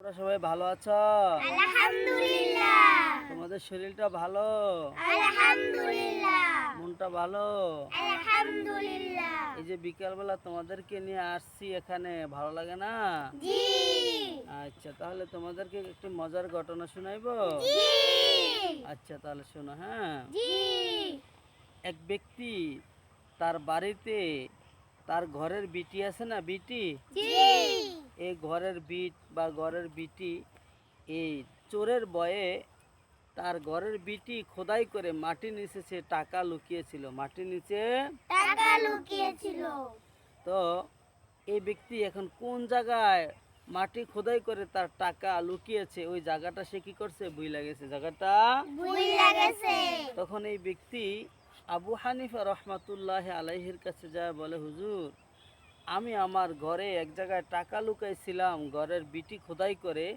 তোমরা সবাই ভালো আছো? আলহামদুলিল্লাহ। তোমাদের শরীরটা ভালো? আলহামদুলিল্লাহ। মনটা ভালো? আলহামদুলিল্লাহ। এই যে বিকালবেলা তোমাদেরকে নিয়ে আসছি এখানে, ভালো লাগে না? জি। আচ্ছা, তাহলে তোমাদেরকে একটি মজার ঘটনা শোনাইবো? জি। আচ্ছা, তাহলে শোনো। হ্যাঁ, জি। এক ব্যক্তি তার বাড়িতে তার ঘরের বিটি আছে না, বিটি, জি। এই ঘরের বিট বা ঘরের বিটি এই চোরের ভয়ে তার ঘরের বিটি খোদাই করে মাটির নিচে সে টাকা লুকিয়েছিল, মাটির নিচে টাকা লুকিয়েছিল। তো এই ব্যক্তি এখন কোন জায়গায় মাটি খোদাই করে তার টাকা লুকিয়েছে ওই জায়গাটা সে কি করছে, ভুইলা গেছে জায়গাটা। ভুইলা গেছে। তখন এই ব্যক্তি আবু হানিফা রহমাতুল্লাহ আলাইহির কাছে যায়, বলে হুজুর, আমি আমার ঘরে এক জায়গায় টাকা লুকাইছিলাম ঘরের বিটি খোদাই করে,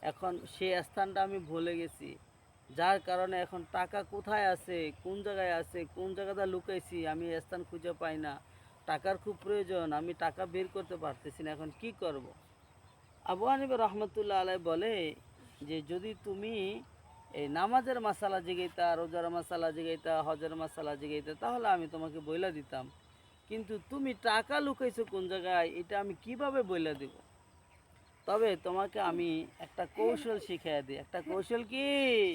এখন সেই স্থানটা আমি ভুলে গেছি, যার কারণে এখন টাকা কোথায় আছে, কোন জায়গায় আছে, কোন জায়গাটা লুকাইছি আমি স্থান খুঁজে পাই না, টাকার খুব প্রয়োজন, আমি টাকা বের করতে পারতেছি না, এখন কি করব। আবু হানিফা রহমতুল্লাহ আলাই বলে যে যদি তুমি এই নামাজের মাসালা জিগাইতা, রোজার মাসালা জিগাইতা, হজের মাসালা জিগাইতা, তাহলে আমি তোমাকে বইলা দিতাম, কিন্তু তুমি টাকা লুকাইছো কোন জায়গায় এটা আমি কিভাবে বইলা দেব। তবে তোমাকে আমি একটা কৌশল শিখাইয়া দিই। একটা কৌশল কি?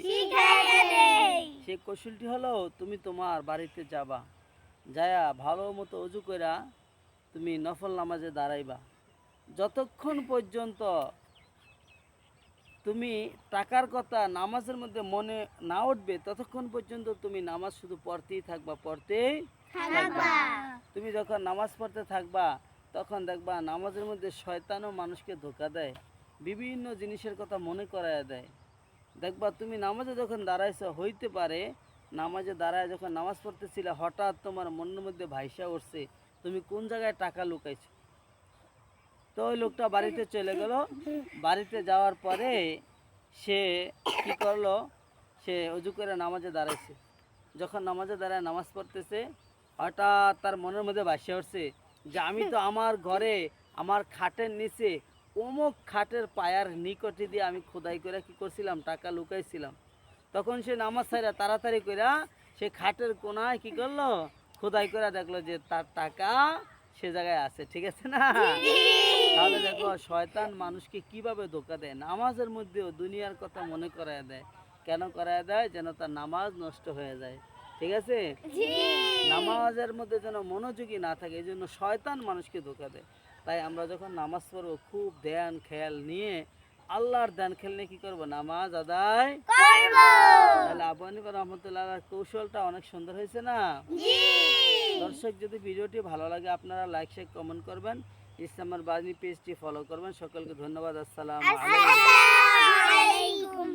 শিখাইয়া দেই। সেই কৌশলটি হলো, তুমি তোমার বাড়িতে যাবা, যায়া ভালো মতো অজু কইরা তুমি নফল নামাজে দাঁড়াইবা। যতক্ষণ পর্যন্ত তুমি টাকার কথা নামাজের মধ্যে মনে না উঠবে, ততক্ষণ পর্যন্ত তুমি নামাজ শুধু পড়তেই থাকবা, পড়তেই থাকবা। তুমি যখন নামাজ পড়তে থাকবা তখন দেখবা নামাজের মধ্যে শয়তানও মানুষকে ধোঁকা দেয়, বিভিন্ন জিনিসের কথা মনে করাইয়া দেয়। দেখবা তুমি নামাজে যখন দাঁড়াইছো, হইতে পারে নামাজে দাঁড়ায় যখন নামাজ পড়তেছিলে হঠাৎ তোমার মনের মধ্যে ভাইসা উঠছে তুমি কোন জায়গায় টাকা লুকাইছো। তো ওই লোকটা বাড়িতে চলে গেল, বাড়িতে যাওয়ার পরে সে কি করলো, সে অজু করে নামাজে দাঁড়াইছে, যখন নামাজে দাঁড়ায় নামাজ পড়তেছে হঠাৎ তার মনের মধ্যে ভাসিয়ে উঠছে যে আমি তো আমার ঘরে আমার খাটের নিচে অমুক খাটের পায়ার নিকটে দিয়ে আমি খোদাই করে কি করছিলাম, টাকা লুকাইছিলাম। তখন সে নামাজ ছাইরা তাড়াতাড়ি করে সে খাটের কোনায় কি করলো, খোদাই করে দেখলো যে তার টাকা সে জায়গায় আছে। ঠিক আছে না? তাহলে দেখো শয়তান মানুষকে কিভাবে ধোকা দেয়, নামাজের মধ্যেও দুনিয়ার কথা মনে করায় দেয়। কেন করায় দেয়? যেন তার নামাজ নষ্ট হয়ে যায়। ঠিক আছে, নামাজের মধ্যে যেন মনোযোগী না থাকে, এই জন্য শয়তান মানুষকে ধোকা দেয়। তাই আমরা যখন নামাজ পড়বো খুব ধ্যান খেয়াল নিয়ে আল্লাহর ধ্যান খেয়াল নিয়ে কি করবো, নামাজ আদায় করব। তাহলে আবু হানিফা রহমতুল্লাহ কৌশলটা অনেক সুন্দর হয়েছে না? দর্শক, যদি ভিডিওটি ভালো লাগে আপনারা লাইক শেয়ার কমেন্ট করবেন, ইসলামের বাণী পেজটি ফলো করবেন। সকলকে ধন্যবাদ। আসসালামু আলাইকুম।